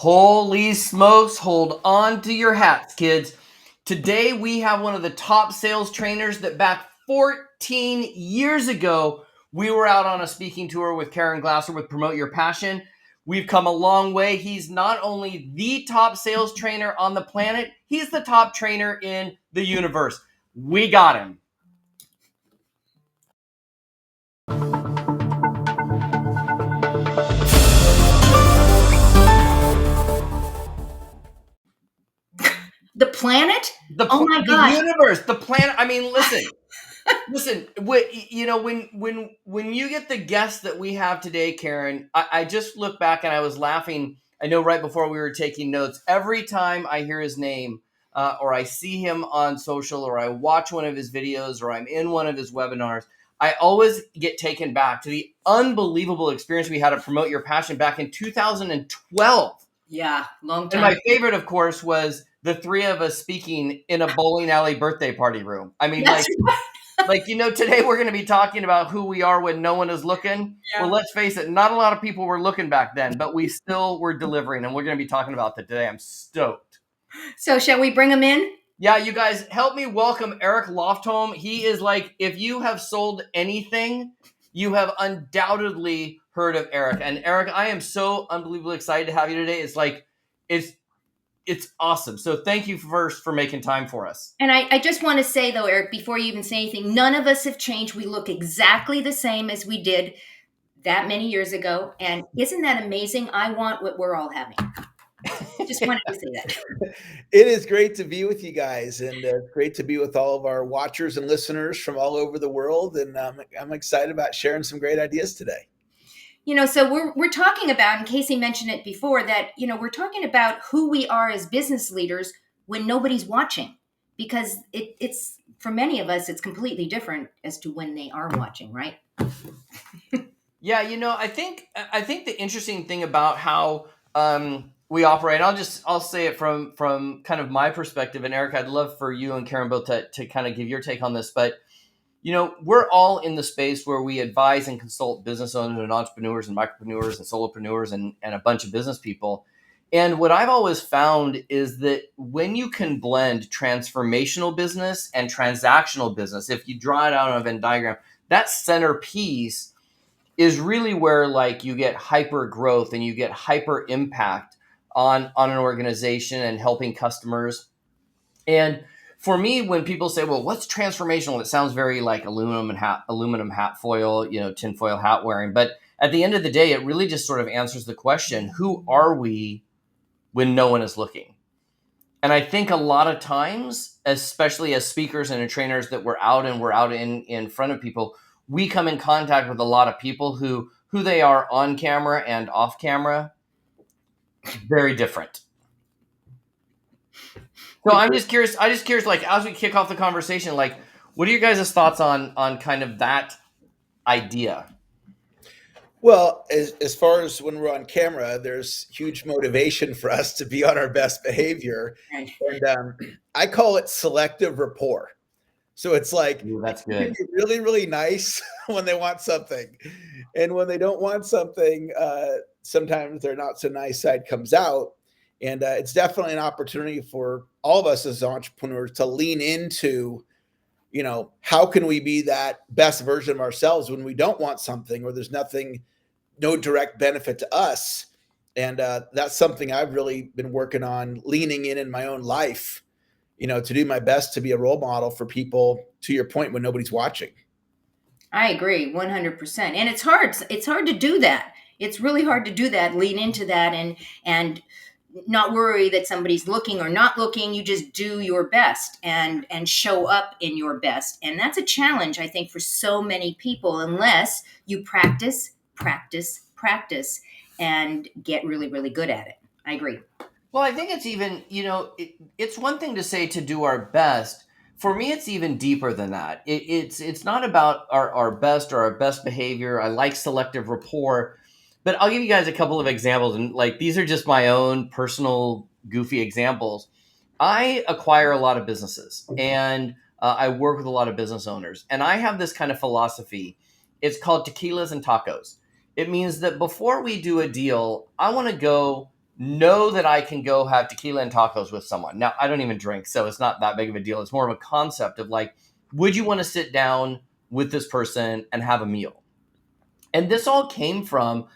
Holy smokes, hold on to your hats, kids. Today we have one of the top sales trainers that back 14 years ago, we were out on a speaking tour with Caren with Promote Your Passion. We've come a long way. He's not only the top sales trainer on the planet, he's the top trainer in the universe. We got him. The planet? Oh my gosh. The universe, the planet. I mean, listen. When you get the guests that we have today, Caren, I just look back and I was laughing. I know right before we were taking notes. Every time I hear his name, or I see him on social, or I watch one of his videos, or I'm in one of his webinars, I always get taken back to the unbelievable experience we had to Promote Your Passion back in 2012. Yeah, long time. And my favorite, of course, was the three of us speaking in a bowling alley birthday party room. I mean, today we're going to be talking about who we are when no one is looking. Yeah. Well, let's face it, not a lot of people were looking back then, but we still were delivering, and we're going to be talking about that today. I'm stoked. So shall we bring him in? Yeah, you guys help me welcome Eric Lofholm. He is like, if you have sold anything, you have undoubtedly heard of Eric. And Eric, I am so unbelievably excited to have you today. It's awesome. So thank you first for making time for us. And I just want to say, though, Eric, before you even say anything, none of us have changed. We look exactly the same as we did that many years ago. And isn't that amazing? I want what we're all having. Just wanted to say that. It is great to be with you guys, and great to be with all of our watchers and listeners from all over the world. And I'm excited about sharing some great ideas today. So we're talking about, and Casey mentioned it before, that, we're talking about who we are as business leaders when nobody's watching, because it's for many of us, it's completely different as to when they are watching, right? Yeah, I think the interesting thing about how we operate, I'll say it from kind of my perspective, and Eric, I'd love for you and Caren both to kind of give your take on this, but we're all in the space where we advise and consult business owners and entrepreneurs and micropreneurs and solopreneurs and a bunch of business people. And what I've always found is that when you can blend transformational business and transactional business, if you draw it out on a Venn diagram, that centerpiece is really where you get hyper growth and you get hyper impact on an organization and helping customers. And for me, when people say, well, what's transformational? It sounds very like aluminum hat foil, tinfoil hat wearing. But at the end of the day, it really just sort of answers the question, who are we when no one is looking? And I think a lot of times, especially as speakers and trainers that we're out in front of people, we come in contact with a lot of people who they are on camera and off camera, very different. So I'm just curious, as we kick off the conversation, what are your guys' thoughts on kind of that idea? Well, as far as when we're on camera, there's huge motivation for us to be on our best behavior. And I call it selective rapport. So it's like, ooh, that's good. Really, really nice when they want something. And when they don't want something, sometimes their not so nice side comes out. And it's definitely an opportunity for all of us as entrepreneurs to lean into, how can we be that best version of ourselves when we don't want something or there's no direct benefit to us. And that's something I've really been working on, leaning in my own life, to do my best to be a role model for people, to your point, when nobody's watching. I agree 100%. And it's hard. It's hard to do that. It's really hard to do that, lean into that and not worry that somebody's looking or not looking. You just do your best and show up in your best. And that's a challenge, I think, for so many people, unless you practice, and get really, really good at it. I agree. Well, I think it's even, it's one thing to say to do our best. For me, it's even deeper than that. It's not about our best or our best behavior. I like selective rapport. But I'll give you guys a couple of examples, and these are just my own personal goofy examples. I acquire a lot of businesses, and I work with a lot of business owners, and I have this kind of philosophy. It's called tequilas and tacos. It means that before we do a deal, I want to go know that I can go have tequila and tacos with someone. Now, I don't even drink, so it's not that big of a deal. It's more of a concept of like, would you want to sit down with this person and have a meal? And this all came from,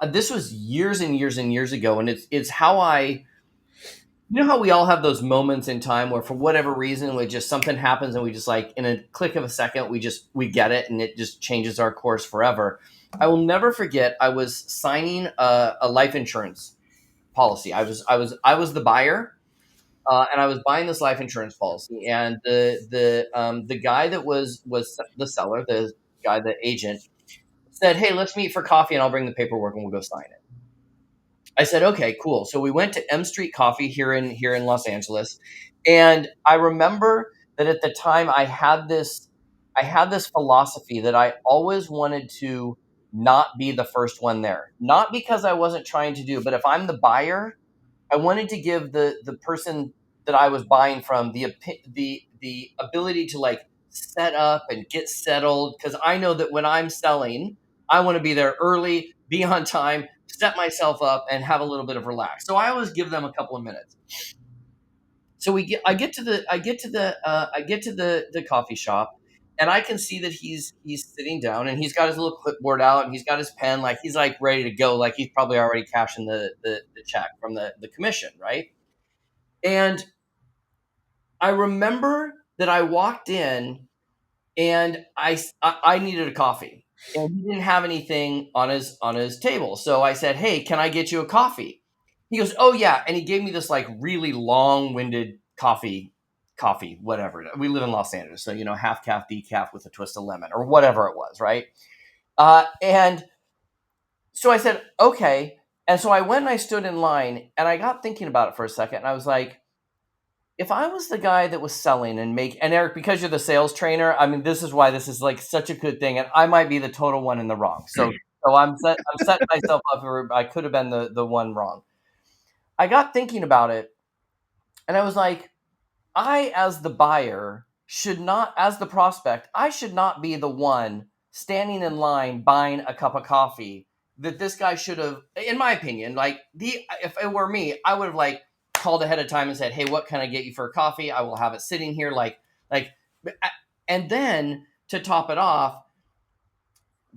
this was years and years and years ago. And it's how you know how we all have those moments in time where for whatever reason, we just something happens and we just like in a click of a second, we get it and it just changes our course forever. I will never forget. I was signing a life insurance policy. I was the buyer, and I was buying this life insurance policy. And the guy that was the seller, the guy, the agent, said, "Hey, let's meet for coffee, and I'll bring the paperwork, and we'll go sign it." I said, "Okay, cool." So we went to M Street Coffee here in Los Angeles, and I remember that at the time I had this philosophy that I always wanted to not be the first one there, not because I wasn't trying to do, but if I'm the buyer, I wanted to give the person that I was buying from the ability to like set up and get settled, because I know that when I'm selling, I want to be there early, be on time, set myself up, and have a little bit of relax. So I always give them a couple of minutes. So I get to the coffee shop, and I can see that he's sitting down and he's got his little clipboard out and he's got his pen, like he's like ready to go, like he's probably already cashing the check from the commission, right? And I remember that I walked in and I needed a coffee, and he didn't have anything on his table. So I said, "Hey, can I get you a coffee?" He goes, "Oh yeah," and he gave me this like really long-winded coffee, whatever. We live in Los Angeles, so half calf decaf with a twist of lemon or whatever it was, right? And so I said, "Okay," and so I went and I stood in line, and I got thinking about it for a second, and I was like, if I was the guy that was selling and Eric, because you're the sales trainer, I mean, this is why this is like such a good thing, and I might be the total one in the wrong. So I'm setting myself up for I could have been the one wrong. I got thinking about it, and I was like, I, as the buyer, should not, as the prospect, I should not be the one standing in line buying a cup of coffee that this guy should have, in my opinion, like if it were me, I would have like called ahead of time and said, "Hey, what can I get you for a coffee? I will have it sitting here." Like, and then to top it off,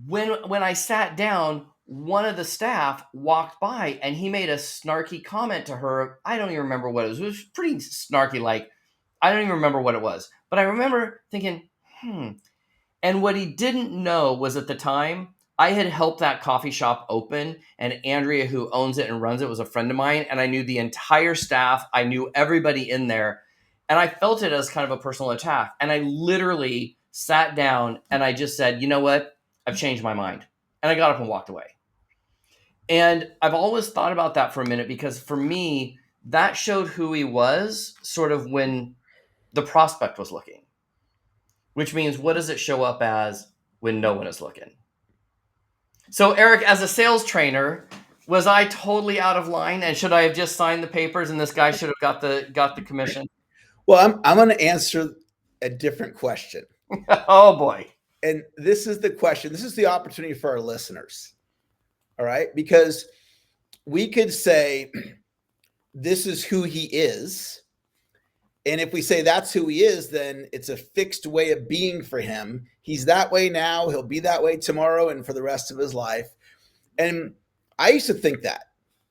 when I sat down, one of the staff walked by and he made a snarky comment to her. I don't even remember what it was. It was pretty snarky, like, I don't even remember what it was, but I remember thinking, And what he didn't know was at the time, I had helped that coffee shop open, and Andrea, who owns it and runs it, was a friend of mine, and I knew the entire staff. I knew everybody in there, and I felt it as kind of a personal attack. And I literally sat down and I just said, "You know what? I've changed my mind." And I got up and walked away. And I've always thought about that for a minute, because for me, that showed who he was sort of when the prospect was looking, which means what does it show up as when no one is looking? So, Eric, as a sales trainer, was I totally out of line, and should I have just signed the papers and this guy should have got the commission? Well, I'm going to answer a different question. Oh boy. And this is the question. This is the opportunity for our listeners. All right? Because we could say this is who he is. And if we say that's who he is, then it's a fixed way of being for him. He's that way now. He'll be that way tomorrow and for the rest of his life. And I used to think that,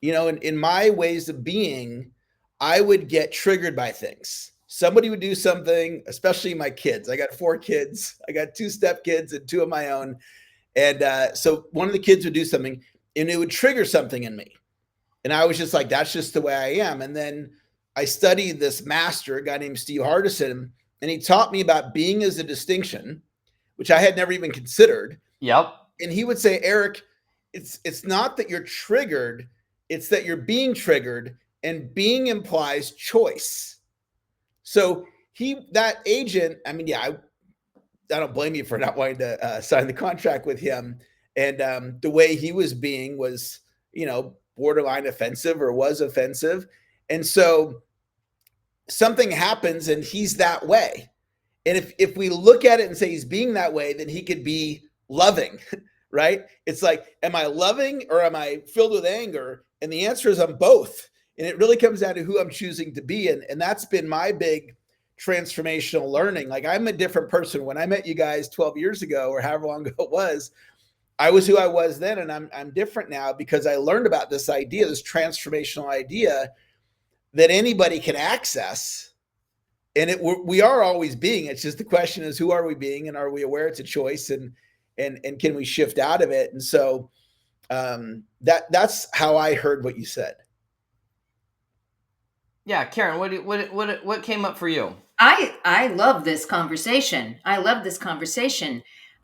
in my ways of being, I would get triggered by things. Somebody would do something, especially my kids. I got 4 kids. I got 2 stepkids and 2 of my own. And so one of the kids would do something and it would trigger something in me. And I was just like, that's just the way I am. And then I studied this master, a guy named Steve Hardison, and he taught me about being as a distinction, which I had never even considered. Yep. And he would say, "Eric, it's not that you're triggered, it's that you're being triggered, and being implies choice." So that agent, I mean, yeah, I don't blame you for not wanting to sign the contract with him. And the way he was being was, borderline offensive, or was offensive. And so something happens and he's that way. And if we look at it and say he's being that way, then he could be loving. right? It's like, am I loving or am I filled with anger? And the answer is I'm both. And it really comes down to who I'm choosing to be. And that's been my big transformational learning. Like, I'm a different person. When I met you guys 12 years ago or however long ago it was, I was who I was then, and I'm different now because I learned about this idea, this transformational idea that anybody can access. And we are always being. It's just the question is, who are we being, and are we aware it's a choice, and can we shift out of it? And so that's how I heard what you said. Yeah, Caren, what came up for you? I love this conversation. I love this conversation.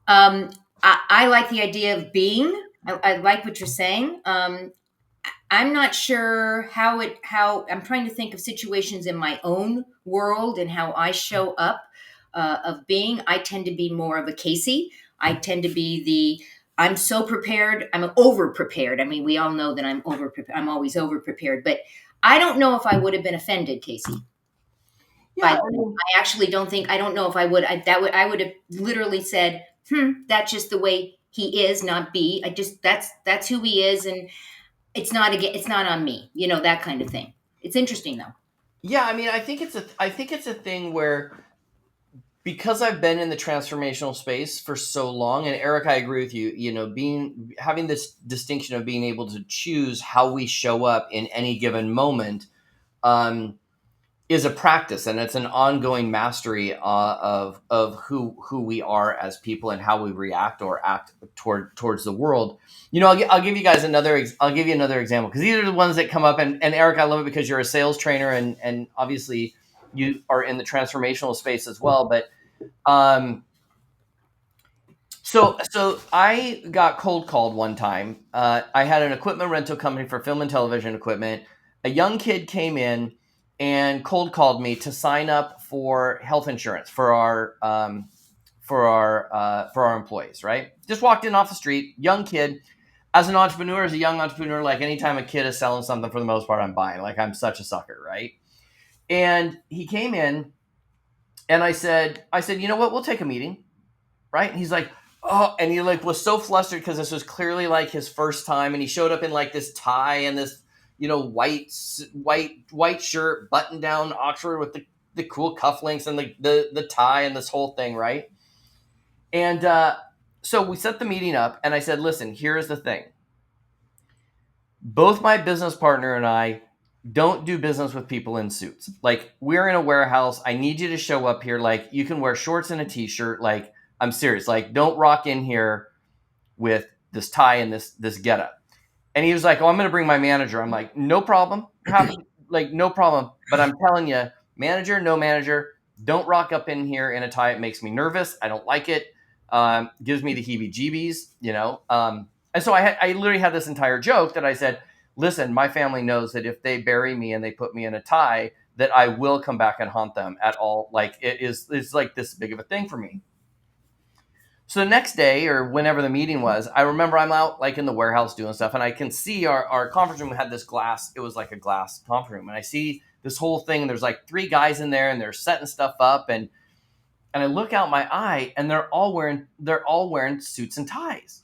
I like the idea of being. I like what you're saying. I'm not sure how I'm trying to think of situations in my own world and how I show up of being. I tend to be more of a Casey. I tend to be I'm so prepared. I'm over prepared. I mean, we all know that I'm always over prepared, but I don't know if I would have been offended, Casey. Yeah, I actually I don't know if I would. I would have literally said, that's just the way he is, not B. That's who he is, and it's not on me, that kind of thing. It's interesting though. yeah. I mean, I think it's a thing where, because I've been in the transformational space for so long, and Eric, I agree with you. Having this distinction of being able to choose how we show up in any given moment, is a practice, and it's an ongoing mastery of who we are as people and how we react or act towards the world. I'll give you guys another example, because these are the ones that come up. And Eric, I love it because you're a sales trainer, and obviously you are in the transformational space as well. But so I got cold called one time. I had an equipment rental company for film and television equipment. A young kid came in and cold called me to sign up for health insurance for our employees. Right? Just walked in off the street, young kid. As a young entrepreneur, like, anytime a kid is selling something, for the most part, I'm buying. Like, I'm such a sucker, right? And he came in, and I said, you know what? We'll take a meeting, right? And he's like, oh, and he like was so flustered because this was clearly like his first time, and he showed up in like this tie and this white shirt, button down Oxford with the cool cufflinks and the tie and this whole thing, right? And so we set the meeting up, and I said, listen, here's the thing. Both my business partner and I don't do business with people in suits. Like, we're in a warehouse. I need you to show up here. Like, you can wear shorts and a t-shirt. Like, I'm serious. Like, don't rock in here with this tie and this getup. And he was like, oh, I'm going to bring my manager. I'm like, no problem. Like, no problem. But I'm telling you, manager, no manager, don't rock up in here in a tie. It makes me nervous. I don't like it. Gives me the heebie-jeebies, And so I literally had this entire joke that I said, listen, my family knows that if they bury me and they put me in a tie, that I will come back and haunt them at all. Like, it's like this big of a thing for me. So the next day, or whenever the meeting was, I remember I'm out like in the warehouse doing stuff, and I can see our conference room had this glass. It was like a glass conference room, and I see this whole thing, and there's like 3 guys in there, and they're setting stuff up, and I look out my eye, and they're all wearing suits and ties.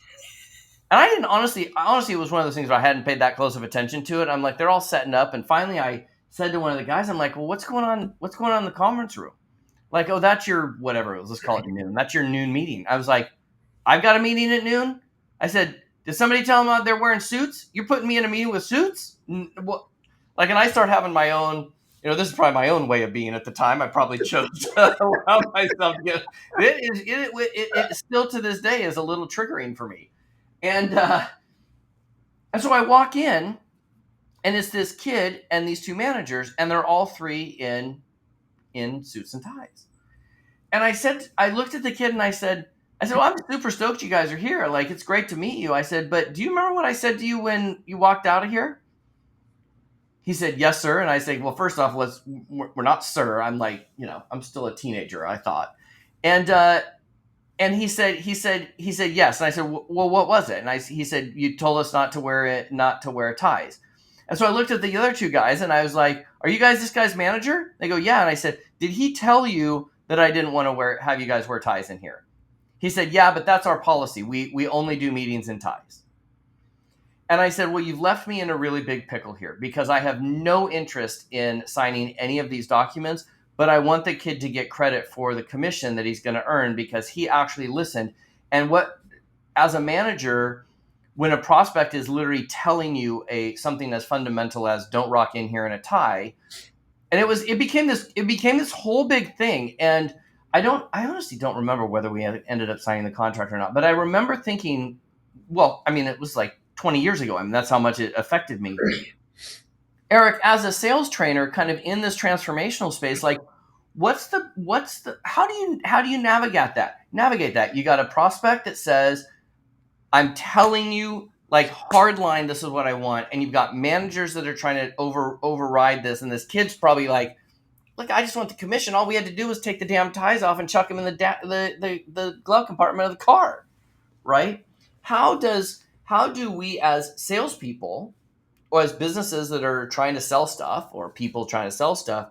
And I didn't honestly, it was one of those things where I hadn't paid that close of attention to it. I'm like, they're all setting up, and finally I said to one of the guys, I'm like, well, what's going on? What's going on in the conference room? Like, oh, that's your whatever it was. Let's call it noon. That's your noon meeting. I was like, I've got a meeting at noon. I said, did somebody tell them they're wearing suits? You're putting me in a meeting with suits? What? Like, and I start having my own, this is probably my own way of being at the time. I probably chose to allow myself to get it still to this day is a little triggering for me. And so I walk in, and it's this kid and these 2 managers, and they're all 3 in suits and ties. And I looked at the kid and I said, well, I'm super stoked you guys are here. Like, it's great to meet you. I said, but do you remember what I said to you when you walked out of here? He said, yes, sir. And I said, well, first off, we're not sir. I'm like, I'm still a teenager, I thought. And he said, yes. And I said, well, what was it? And he said, you told us not to wear ties. And so I looked at the other 2 guys and I was like, are you guys this guy's manager? They go, yeah. And I said, did he tell you that I didn't want to have you guys wear ties in here? He said, yeah, but that's our policy. We only do meetings in ties. And I said, well, you've left me in a really big pickle here because I have no interest in signing any of these documents, but I want the kid to get credit for the commission that he's going to earn because he actually listened. And as a manager, when a prospect is literally telling you something as fundamental as don't rock in here in a tie, and it became this whole big thing. And I honestly don't remember whether we ended up signing the contract or not, but I remember thinking, well, I mean, it was like 20 years ago. I mean, that's how much it affected me. Eric, as a sales trainer, kind of in this transformational space, like how do you navigate that? You got a prospect that says, I'm telling you, like, hard line, this is what I want. And you've got managers that are trying to override this. And this kid's probably like, look, I just want the commission. All we had to do was take the damn ties off and chuck them in the glove compartment of the car. Right? How do we as salespeople or as businesses that are trying to sell stuff or people trying to sell stuff,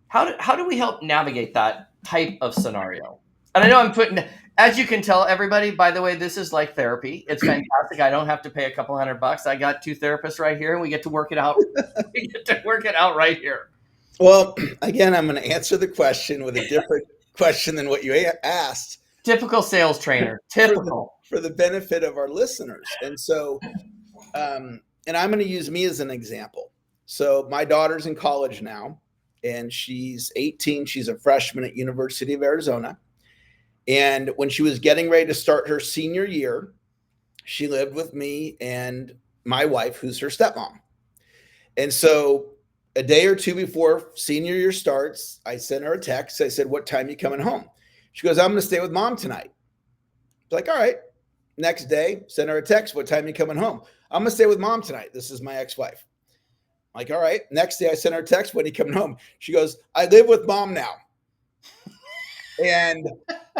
how do we help navigate that type of scenario? And I know as you can tell, everybody, by the way, this is like therapy. It's fantastic. I don't have to pay a couple $100. I got 2 therapists right here and we get to work it out. We get to work it out right here. Well, again, I'm going to answer the question with a different question than what you asked. Typical sales trainer. Typical. For the benefit of our listeners. And so, and I'm going to use me as an example. So my daughter's in college now, and she's 18. She's a freshman at University of Arizona. And when she was getting ready to start her senior year, she lived with me and my wife, who's her stepmom. And so a day or two before senior year starts, I sent her a text. I said, what time are you coming home? She goes, I'm going to stay with mom tonight. It's like, all right. Next day, send her a text. What time are you coming home? I'm going to stay with mom tonight. This is my ex-wife. I'm like, all right. Next day, I sent her a text. When are you coming home? She goes, I live with mom now. And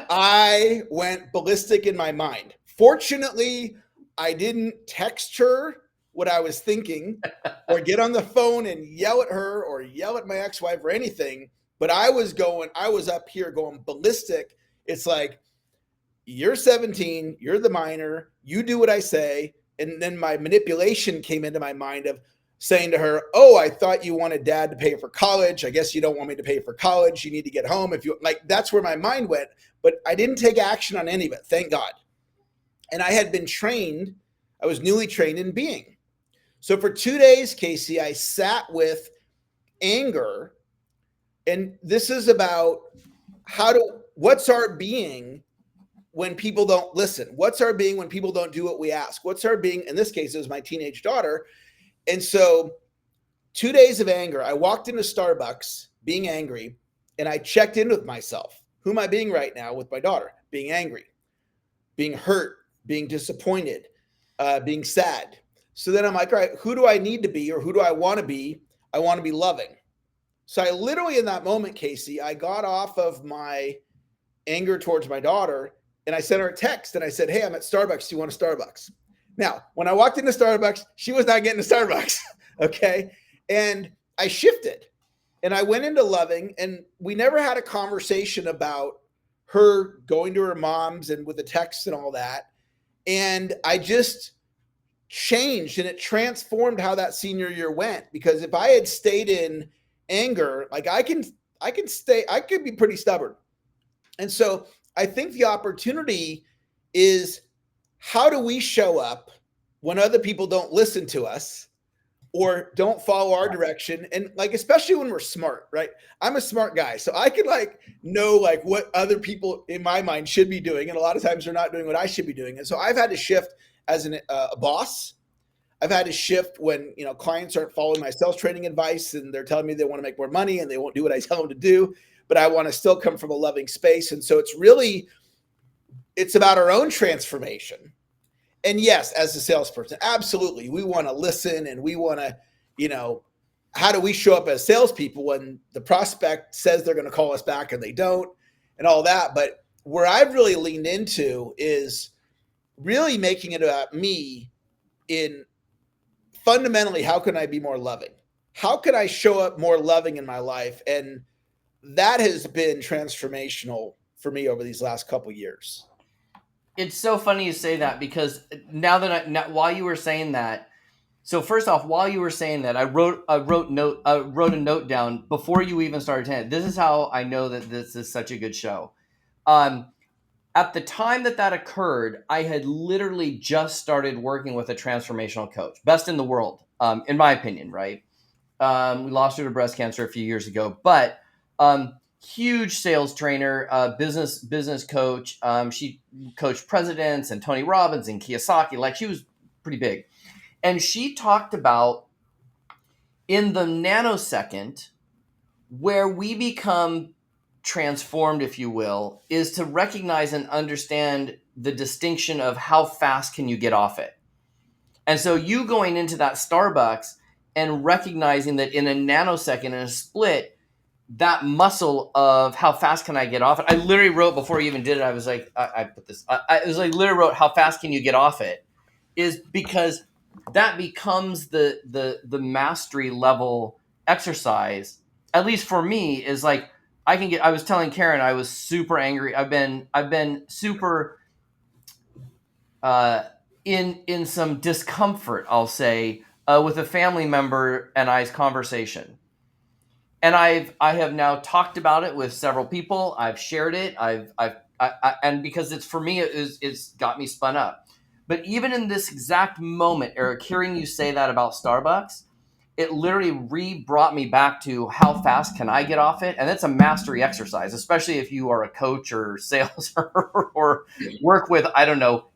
I went ballistic in my mind. Fortunately, I didn't text her what I was thinking or get on the phone and yell at her or yell at my ex-wife or anything. But I was up here going ballistic. It's like, you're 17, you're the minor, you do what I say. And then my manipulation came into my mind of saying to her, oh, I thought you wanted dad to pay for college. I guess you don't want me to pay for college. You need to get home. That's where my mind went. But I didn't take action on any of it, thank God. And I had been trained, I was newly trained in being. So for 2 days, Casey, I sat with anger. And this is about what's our being when people don't listen? What's our being when people don't do what we ask? What's our being? In this case, it was my teenage daughter. And so 2 days of anger, I walked into Starbucks being angry, and I checked in with myself. Who am I being right now with my daughter? Being angry, being hurt, being disappointed, being sad. So then I'm like, all right, who do I need to be, or who do I want to be? I want to be loving. So I literally, in that moment, Casey, I got off of my anger towards my daughter, and I sent her a text, and I said, hey, I'm at Starbucks. Do you want a Starbucks? Now, when I walked into Starbucks, she was not getting a Starbucks, okay? And I shifted, and I went into loving, and we never had a conversation about her going to her mom's and with the text and all that. And I just changed, and it transformed how that senior year went. Because if I had stayed in anger, like I could be pretty stubborn. And so I think the opportunity is, how do we show up when other people don't listen to us or don't follow our direction? And like, especially when we're smart, right? I'm a smart guy. So I can know what other people in my mind should be doing. And a lot of times they're not doing what I should be doing. And so I've had to shift as a boss. I've had to shift when, clients aren't following my sales training advice and they're telling me they want to make more money and they won't do what I tell them to do, but I want to still come from a loving space. And so it's about our own transformation. And yes, as a salesperson, absolutely, we want to listen, and we want to, how do we show up as salespeople when the prospect says they're going to call us back and they don't, and all that. But where I've really leaned into is really making it about me in fundamentally, how can I be more loving? How can I show up more loving in my life? And that has been transformational for me over these last couple of years. It's so funny you say that, because while you were saying that, so first off, while you were saying that, I wrote a note down before you even started saying it. This is how I know that this is such a good show. Um, at the time that occurred, I had literally just started working with a transformational coach, best in the world, in my opinion, right? We lost her to breast cancer a few years ago, but huge sales trainer, business coach. She coached presidents and Tony Robbins and Kiyosaki. Like, she was pretty big. And she talked about, in the nanosecond, where we become transformed, if you will, is to recognize and understand the distinction of how fast can you get off it. And so you going into that Starbucks and recognizing that in a nanosecond, in a split, that muscle of how fast can I get off it. I literally wrote, before you even did it, I was like, I put this, I was like, literally wrote, how fast can you get off it? Is because that becomes the mastery level exercise, at least for me, is like, I was telling Caren, I was super angry. I've been super in some discomfort, I'll say, with a family member and I's conversation. And I have now talked about it with several people. I've shared it. And because it's, for me, it's got me spun up. But even in this exact moment, Eric, hearing you say that about Starbucks, it literally brought me back to how fast can I get off it? And it's a mastery exercise, especially if you are a coach or sales or work with, I don't know,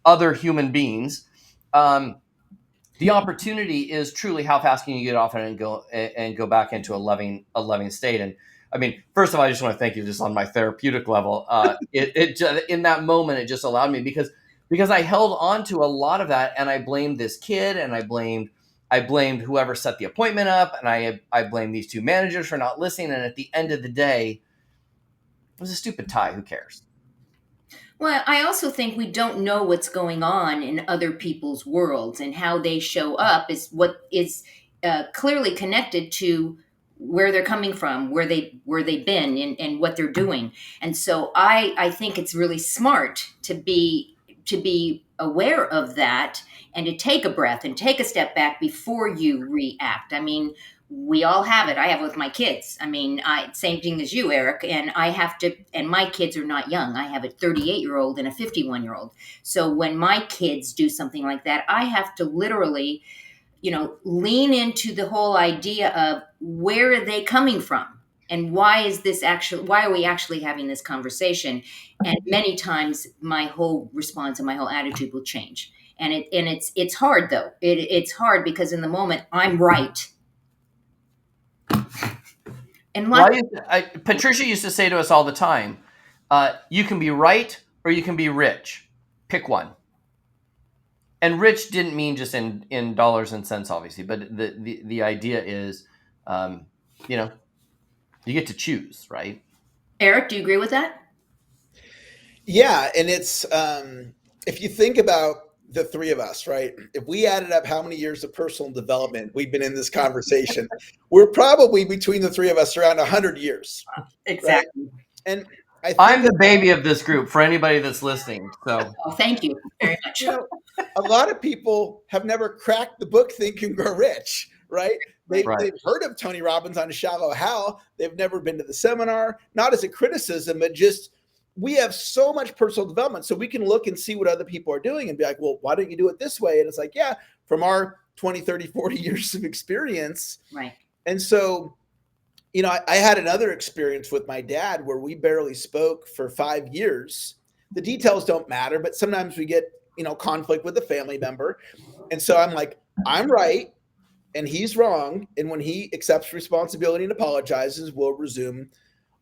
other human beings. The opportunity is truly, how fast can you get off it and go back into a loving state. And I mean, first of all, I just want to thank you, just on my therapeutic level. In that moment, it just allowed me, because I held on to a lot of that, and I blamed this kid, and I blamed whoever set the appointment up, and I blamed these two managers for not listening. And at the end of the day, it was a stupid tie. Who cares? Well, I also think we don't know what's going on in other people's worlds, and how they show up is what is clearly connected to where they're coming from, where they've been, and what they're doing. And so I think it's really smart to be aware of that, and to take a breath and take a step back before you react. I mean, we all have it. I have it with my kids. I mean, same thing as you, Eric. And I have to, and my kids are not young. I have a 38-year-old and a 51-year-old. So when my kids do something like that, I have to literally, lean into the whole idea of, where are they coming from? And why are we actually having this conversation? And many times my whole response and my whole attitude will change. And it's hard though. It's hard, because in the moment I'm right. And Patricia used to say to us all the time, you can be right or you can be rich. Pick one. And rich didn't mean just in dollars and cents, obviously, but the idea is, you get to choose, right? Eric, do you agree with that? Yeah, and it's if you think about the three of us, right? If we added up how many years of personal development we've been in this conversation, we're probably, between the three of us, around 100 years. Exactly. Right? And I'm the baby of this group, for anybody that's listening. So, thank you very much. A lot of people have never cracked the book Think and Grow Rich, right? They've heard of Tony Robbins on Shallow Hal. They've never been to the seminar, not as a criticism, but just, we have so much personal development, so we can look and see what other people are doing and be like, well, why don't you do it this way? And it's like, yeah, from our 20, 30, 40 years of experience. Right. And so, I had another experience with my dad where we barely spoke for 5 years. The details don't matter, but sometimes we get, conflict with a family member. And so I'm like, I'm right and he's wrong. And when he accepts responsibility and apologizes, we'll resume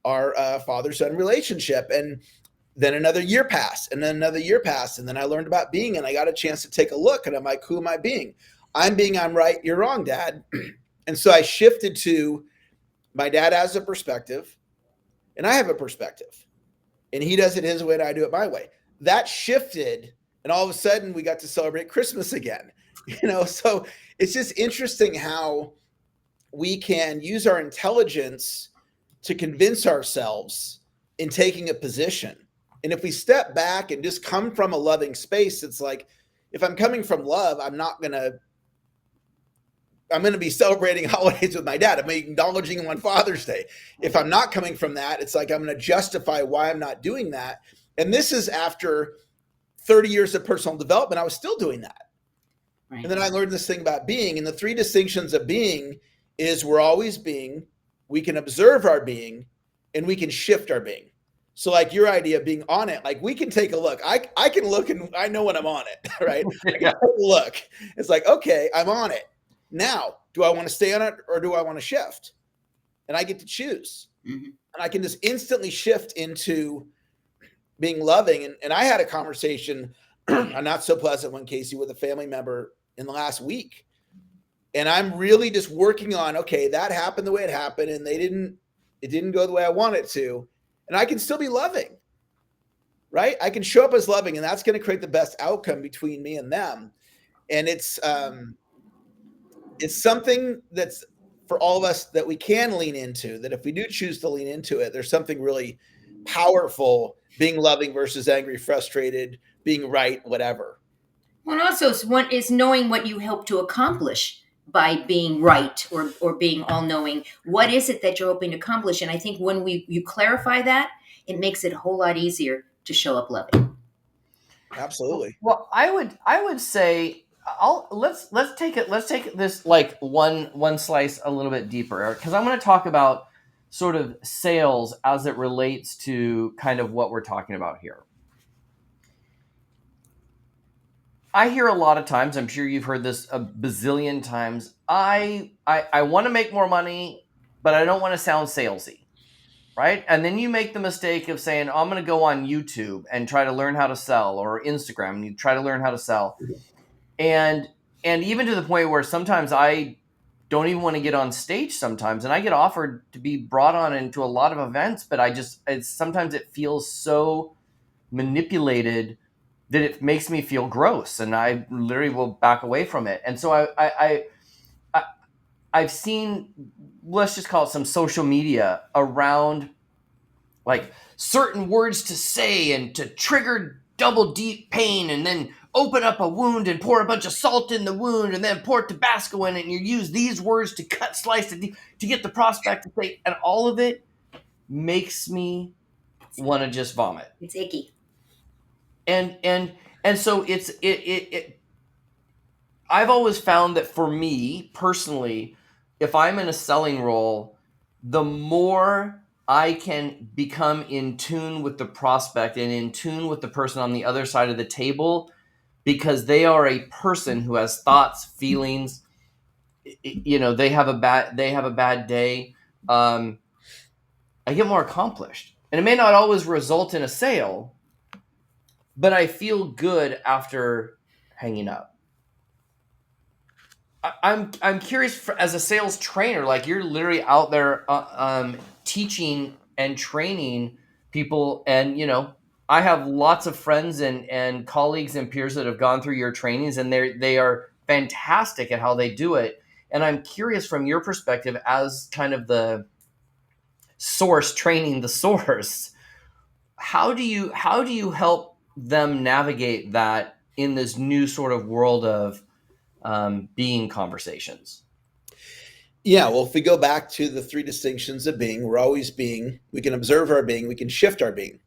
our father-son relationship. And then another year passed, and then another year passed. And then I learned about being, and I got a chance to take a look, and I'm like, who am I being? I'm right. You're wrong, Dad. And so I shifted to, my dad has a perspective and I have a perspective, and he does it his way and I do it my way. That shifted. And all of a sudden we got to celebrate Christmas again, so it's just interesting how we can use our intelligence to convince ourselves in taking a position. And if we step back and just come from a loving space, it's like, if I'm coming from love, I'm going to be celebrating holidays with my dad. I'm acknowledging him on Father's Day. If I'm not coming from that, it's like I'm going to justify why I'm not doing that. And this is after 30 years of personal development. I was still doing that. Right. And then I learned this thing about being. And the 3 distinctions of being is we're always being, we can observe our being, and we can shift our being. So like your idea of being on it, like we can take a look. I can look and I know when I'm on it, right? I can take a look. It's like, okay, I'm on it. Now, do I want to stay on it or do I want to shift? And I get to choose. Mm-hmm. And I can just instantly shift into being loving. And I had a conversation, a not so pleasant one, Casey, with a family member in the last week. And I'm really just working on, okay, that happened the way it happened, and it didn't go the way I wanted it to. And I can still be loving, right? I can show up as loving, and that's going to create the best outcome between me and them. And it's something that's for all of us that we can lean into, that if we do choose to lean into it, there's something really powerful being loving versus angry, frustrated, being right, whatever. Well, also one is knowing what you hope to accomplish by being right or being all-knowing. What is it that you're hoping to accomplish? And I think when you clarify that, it makes it a whole lot easier to show up loving. Absolutely. Well, I would say let's take this like one slice a little bit deeper, Eric, because I'm going to talk about sort of sales as it relates to kind of what we're talking about here. I hear a lot of times, I'm sure you've heard this a bazillion times, I want to make more money, but I don't want to sound salesy, right? And then you make the mistake of saying, I'm going to go on YouTube and try to learn how to sell, or Instagram, and you try to learn how to sell. And even to the point where sometimes I don't even want to get on stage sometimes, and I get offered to be brought on into a lot of events, but sometimes it feels so manipulated that it makes me feel gross, and I literally will back away from it. And so I've seen, let's just call it some social media around like certain words to say and to trigger double deep pain, and then open up a wound and pour a bunch of salt in the wound, and then pour Tabasco in it, and you use these words to cut, slice it to get the prospect to say, and all of it makes me want to just vomit. It's icky. And so it I've always found that for me personally, if I'm in a selling role, the more I can become in tune with the prospect and in tune with the person on the other side of the table, because they are a person who has thoughts, feelings, they have a bad day. I get more accomplished, and it may not always result in a sale, but I feel good after hanging up. I'm curious, as a sales trainer, like you're literally out there teaching and training people, and I have lots of friends and colleagues and peers that have gone through your trainings, and they are fantastic at how they do it. And I'm curious from your perspective as kind of the source training the source, how do you help them navigate that in this new sort of world of being conversations? Yeah, well, if we go back to the 3 distinctions of being, we're always being, we can observe our being, we can shift our being.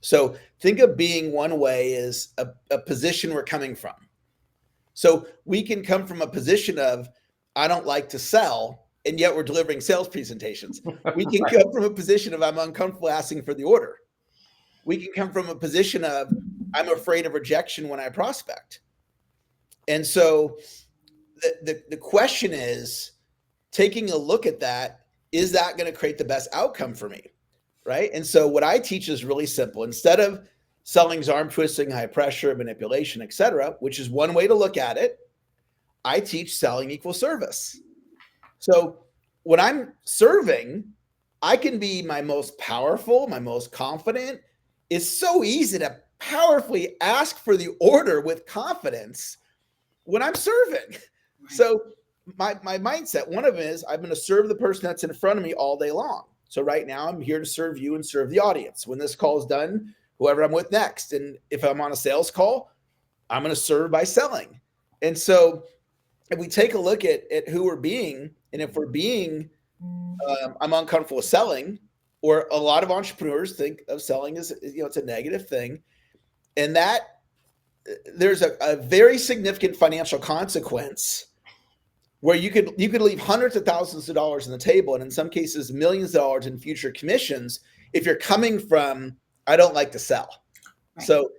So think of being one way is a position we're coming from. So we can come from a position of, I don't like to sell, and yet we're delivering sales presentations. We can come from a position of, I'm uncomfortable asking for the order. We can come from a position of, I'm afraid of rejection when I prospect. And so the question is, taking a look at that, is that going to create the best outcome for me? Right. And so what I teach is really simple. Instead of selling's arm twisting, high pressure, manipulation, et cetera, which is one way to look at it, I teach selling equals service. So when I'm serving, I can be my most powerful, my most confident. It's so easy to powerfully ask for the order with confidence when I'm serving. So my mindset, one of them is, I'm going to serve the person that's in front of me all day long. So right now I'm here to serve you and serve the audience. When this call is done, whoever I'm with next. And if I'm on a sales call, I'm going to serve by selling. And so if we take a look at who we're being, and if we're being, I'm uncomfortable with selling, or a lot of entrepreneurs think of selling as, it's a negative thing. And that there's a very significant financial consequence where you could leave hundreds of thousands of dollars on the table, and in some cases millions of dollars in future commissions, if you're coming from, I don't like to sell. Right. So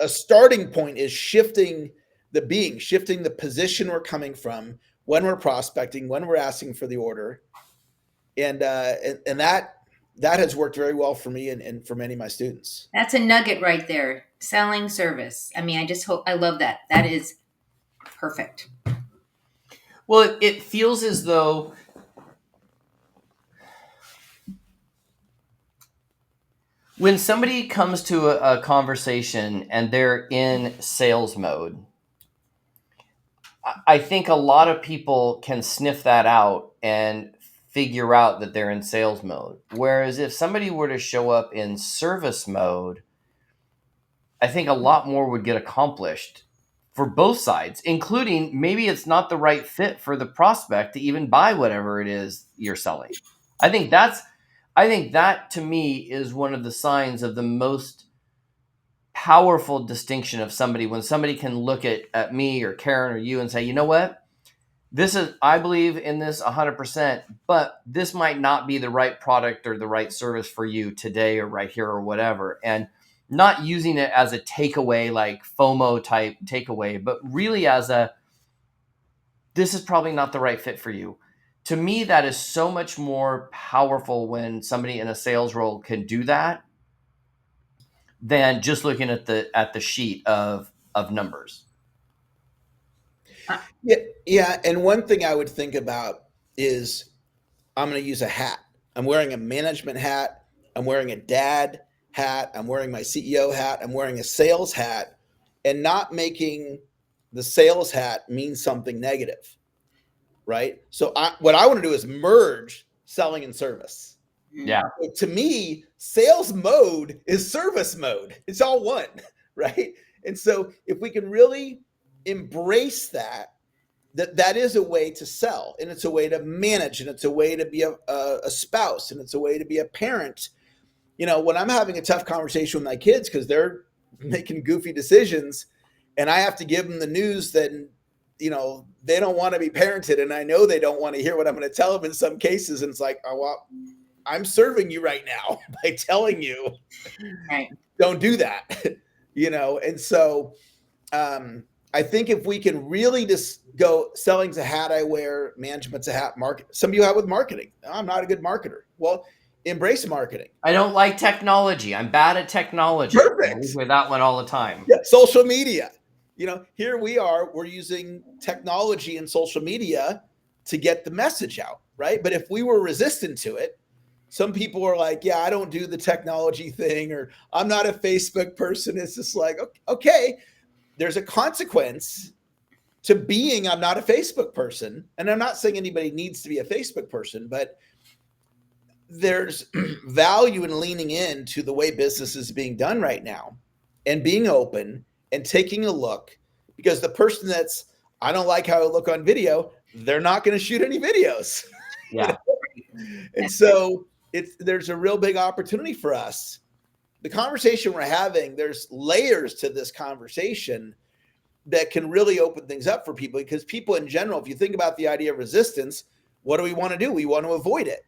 a starting point is shifting the position we're coming from when we're prospecting, when we're asking for the order. And that has worked very well for me and for many of my students. That's a nugget right there. Selling service. I mean, I love that. That is perfect. Well, it feels as though when somebody comes to a conversation and they're in sales mode, I think a lot of people can sniff that out and figure out that they're in sales mode. Whereas if somebody were to show up in service mode, I think a lot more would get accomplished for both sides, including maybe it's not the right fit for the prospect to even buy whatever it is you're selling. I think that to me is one of the signs of the most powerful distinction of somebody, when somebody can look at me or Caren or you and say, you know what, I believe in this 100%, but this might not be the right product or the right service for you today or right here or whatever. And not using it as a takeaway, like FOMO type takeaway, but really as this is probably not the right fit for you. To me, that is so much more powerful when somebody in a sales role can do that than just looking at the sheet of numbers. Yeah. And one thing I would think about is I'm going to use a hat. I'm wearing a management hat. I'm wearing a dad hat. I'm wearing my CEO hat. I'm wearing a sales hat, and not making the sales hat mean something negative, right? So what I want to do is merge selling and service. Yeah. So to me, sales mode is service mode. It's all one, right? And so if we can really embrace that is a way to sell, and it's a way to manage, and it's a way to be a spouse, and it's a way to be a parent. When I'm having a tough conversation with my kids because they're making goofy decisions, and I have to give them the news that, they don't want to be parented, and I know they don't want to hear what I'm going to tell them in some cases. And it's like, oh, well, I'm serving you right now by telling you, right, don't do that, And so I think if we can really just go, selling's a hat I wear, management's a hat, some of you have with marketing. I'm not a good marketer. Well, embrace marketing. I don't like technology. I'm bad at technology. Perfect. With that one all the time. Yeah, social media. Here we are, we're using technology and social media to get the message out, right? But if we were resistant to it, some people are like, yeah, I don't do the technology thing, or I'm not a Facebook person. It's just like, okay, there's a consequence to being, I'm not a Facebook person. And I'm not saying anybody needs to be a Facebook person, but there's value in leaning into the way business is being done right now and being open and taking a look, because the person I don't like how I look on video, they're not going to shoot any videos. Yeah. And so there's a real big opportunity for us. The conversation we're having, there's layers to this conversation that can really open things up for people, because people in general, if you think about the idea of resistance, what do we want to do? We want to avoid it.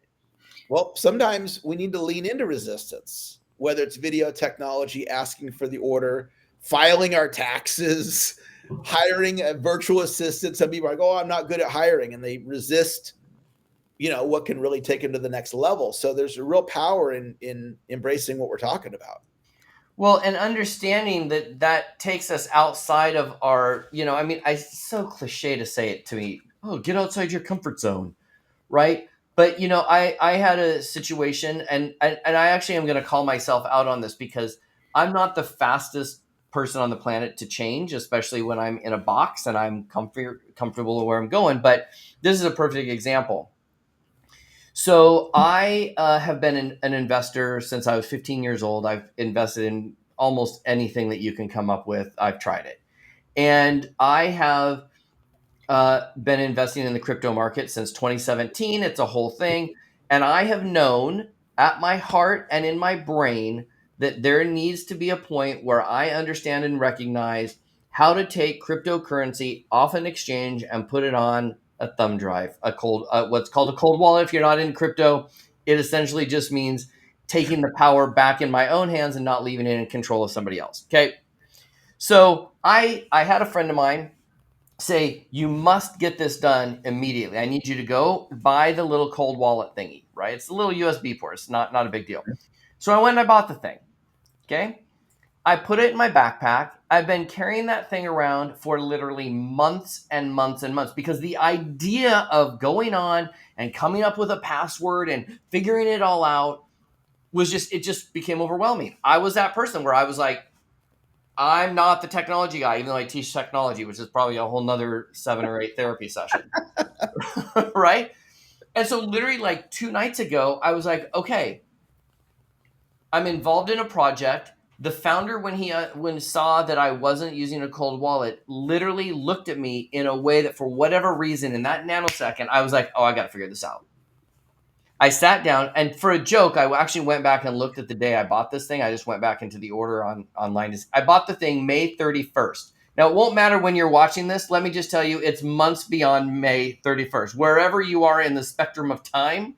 Well, sometimes we need to lean into resistance, whether it's video technology, asking for the order, filing our taxes, hiring a virtual assistant. Some people are like, oh, I'm not good at hiring, and they resist, what can really take them to the next level. So there's a real power in embracing what we're talking about. Well, and understanding that takes us outside of our, it's so cliche to say it to me, oh, get outside your comfort zone, right? But, I had a situation, and I actually am going to call myself out on this, because I'm not the fastest person on the planet to change, especially when I'm in a box and I'm comfortable where I'm going. But this is a perfect example. So I have been an investor since I was 15 years old. I've invested in almost anything that you can come up with. I've tried it. And I have been investing in the crypto market since 2017. It's a whole thing. And I have known at my heart and in my brain that there needs to be a point where I understand and recognize how to take cryptocurrency off an exchange and put it on a thumb drive, what's called a cold wallet. If you're not in crypto, it essentially just means taking the power back in my own hands and not leaving it in control of somebody else. Okay. So I had a friend of mine say, you must get this done immediately. I need you to go buy the little cold wallet thingy, right? It's a little USB port. It's not a big deal. So I went and I bought the thing. Okay. I put it in my backpack. I've been carrying that thing around for literally months and months and months, because the idea of going on and coming up with a password and figuring it all out it just became overwhelming. I was that person where I was like, I'm not the technology guy, even though I teach technology, which is probably a whole nother 7 or 8 therapy session. Right? And so literally like 2 nights ago, I was like, okay, I'm involved in a project. The founder, when saw that I wasn't using a cold wallet, literally looked at me in a way that for whatever reason in that nanosecond, I was like, oh, I got to figure this out. I sat down, and for a joke, I actually went back and looked at the day I bought this thing. I just went back into the order online. I bought the thing May 31st. Now, it won't matter when you're watching this. Let me just tell you, it's months beyond May 31st. Wherever you are in the spectrum of time,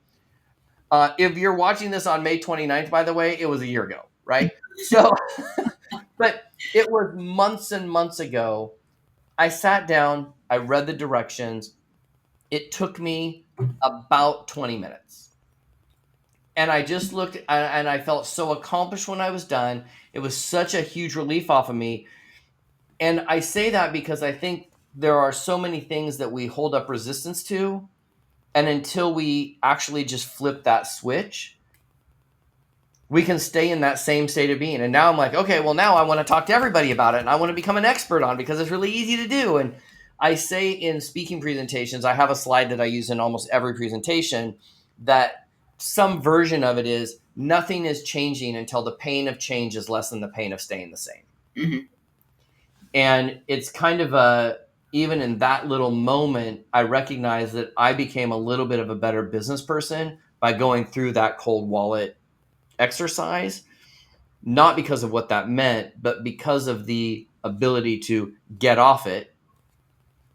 if you're watching this on May 29th, by the way, it was a year ago, right? So, but it was months and months ago. I sat down, I read the directions. It took me about 20 minutes. And I just looked and I felt so accomplished when I was done. It was such a huge relief off of me. And I say that because I think there are so many things that we hold up resistance to. And until we actually just flip that switch, we can stay in that same state of being. And now I'm like, okay, well, now I want to talk to everybody about it. And I want to become an expert on it because it's really easy to do. And I say in speaking presentations, I have a slide that I use in almost every presentation that some version of it is nothing is changing until the pain of change is less than the pain of staying the same. Mm-hmm. And it's kind of even in that little moment, I recognize that I became a little bit of a better business person by going through that cold wallet exercise, not because of what that meant, but because of the ability to get off it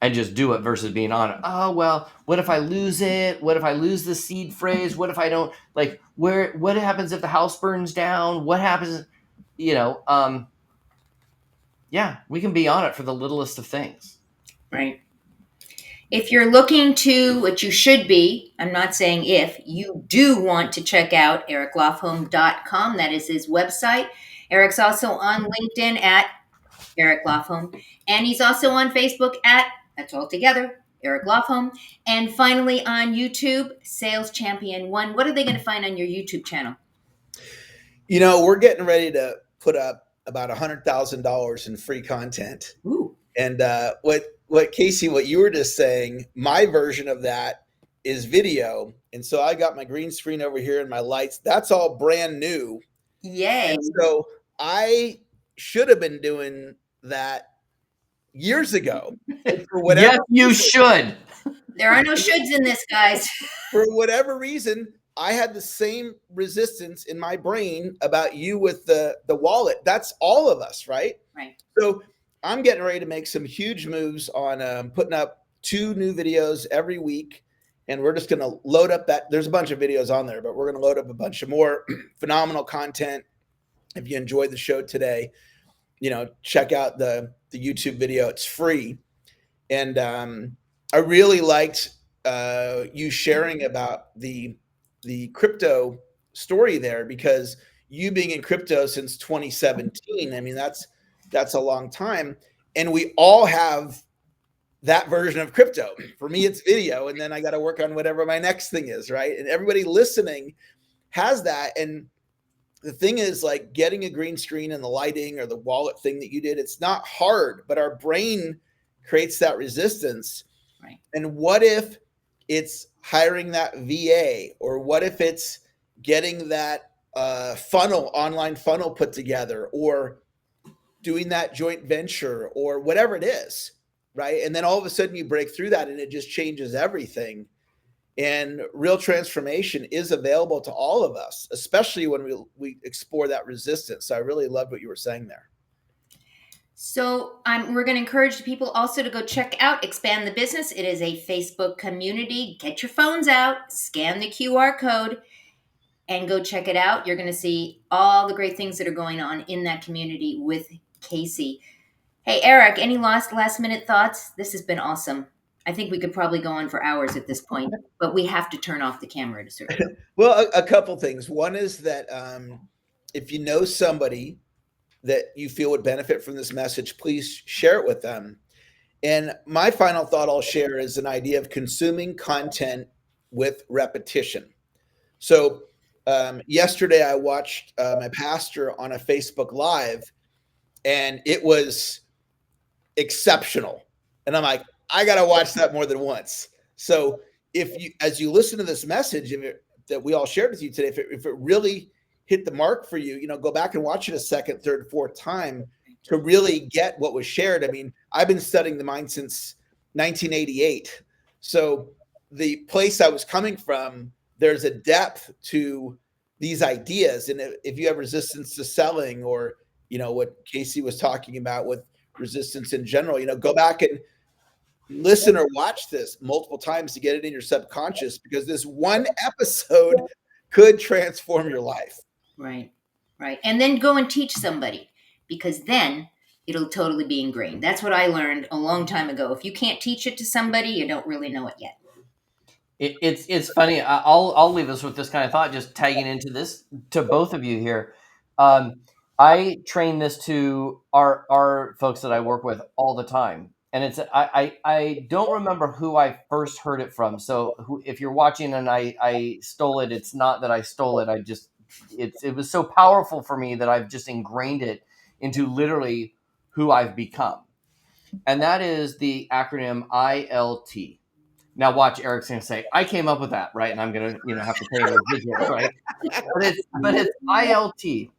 and just do it versus being on it. Oh, well, what if I lose it? What if I lose the seed phrase? What if I don't what happens if the house burns down? What happens, yeah, we can be on it for the littlest of things. Right. If you're looking to, what you should be, I'm not saying if, you do want to check out ericlofholm.com. That is his website. Eric's also on LinkedIn at Eric Lofholm. And he's also on Facebook at, that's all together, Eric Lofholm. And finally on YouTube, Sales Champion 1. What are they going to find on your YouTube channel? We're getting ready to put up about $100,000 in free content. Ooh. And what Casey, what you were just saying, my version of that is video. And so I got my green screen over here and my lights. That's all brand new. Yay. And so I should have been doing that years ago. For whatever yes, you should. There are no shoulds in this, guys. For whatever reason, I had the same resistance in my brain about you with the wallet. That's all of us, right? Right. So I'm getting ready to make some huge moves on putting up 2 new videos every week. And we're just going to load up there's a bunch of videos on there, but we're going to load up a bunch of more phenomenal content. If you enjoyed the show today, check out the YouTube video. It's free. And I really liked you sharing about the crypto story there, because you being in crypto since 2017, I mean, that's a long time. And we all have that version of crypto. For me, it's video. And then I got to work on whatever my next thing is, right? And everybody listening has that. And the thing is, like, getting a green screen and the lighting or the wallet thing that you did, it's not hard, but our brain creates that resistance. Right. And what if it's hiring that VA, or what if it's getting that online funnel put together, or doing that joint venture, or whatever it is, right? And then all of a sudden you break through that and it just changes everything. And real transformation is available to all of us, especially when we explore that resistance. So I really loved what you were saying there. So we're going to encourage people also to go check out Expand the Business. It is a Facebook community. Get your phones out, scan the QR code, and go check it out. You're going to see all the great things that are going on in that community with Casey. Hey, Eric, any last minute thoughts? This has been awesome. I think we could probably go on for hours at this point, but we have to turn off the camera at a certain point. Well, a couple things. One is that if you know somebody that you feel would benefit from this message, please share it with them. And my final thought I'll share is an idea of consuming content with repetition. So yesterday I watched my pastor on a Facebook Live, and it was exceptional. And I'm like, I got to watch that more than once. So as you listen to this message that we all shared with you today, if it really hit the mark for you, go back and watch it a second, third, fourth time to really get what was shared. I mean, I've been studying the mind since 1988. So the place I was coming from, there's a depth to these ideas. And if you have resistance to selling, or, what Casey was talking about with resistance in general, go back and listen or watch this multiple times to get it in your subconscious, because this one episode could transform your life. Right. And then go and teach somebody, because then it'll totally be ingrained. That's what I learned a long time ago. If you can't teach it to somebody, you don't really know it yet. It's funny. I'll leave us with this kind of thought, just tagging into this to both of you here. I train this to our folks that I work with all the time, and it's I don't remember who I first heard it from. So if you're watching and I stole it, it's not that I stole it. It was so powerful for me that I've just ingrained it into literally who I've become, and that is the acronym ILT. Now watch, Eric's going to say, I came up with that, right? And I'm going to have to pay a residual, right? But it's ILT.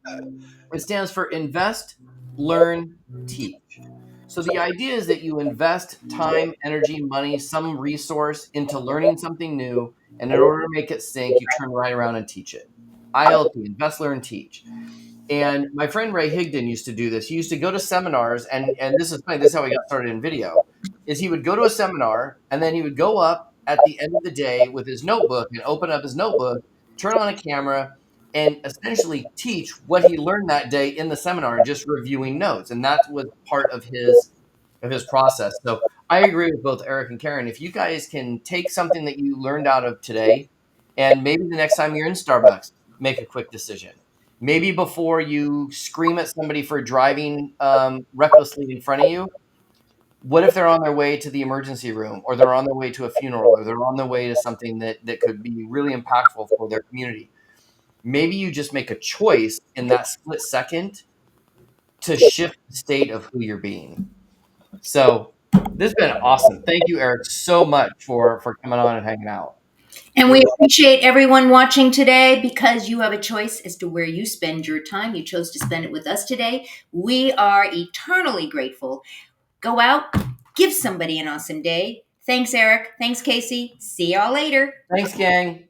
It stands for invest, learn, teach. So the idea is that you invest time, energy, money, some resource into learning something new. And in order to make it sink, you turn right around and teach it. ILT, invest, learn, teach. And my friend Ray Higdon used to do this. He used to go to seminars, and this is funny. This is how he got started in video. Is he would go to a seminar, and then he would go up at the end of the day with his notebook and open up his notebook, turn on a camera, and essentially teach what he learned that day in the seminar, just reviewing notes. And that was part of his process. So I agree with both Eric and Caren. If you guys can take something that you learned out of today, and maybe the next time you're in Starbucks, make a quick decision. Maybe before you scream at somebody for driving recklessly in front of you, what if they're on their way to the emergency room, or they're on their way to a funeral, or they're on their way to something that could be really impactful for their community? Maybe you just make a choice in that split second to shift the state of who you're being. So this has been awesome. Thank you, Eric, so much for coming on and hanging out. And we appreciate everyone watching today, because you have a choice as to where you spend your time. You chose to spend it with us today. We are eternally grateful. Go out, give somebody an awesome day. Thanks, Eric. Thanks, Casey. See y'all later. Thanks, gang.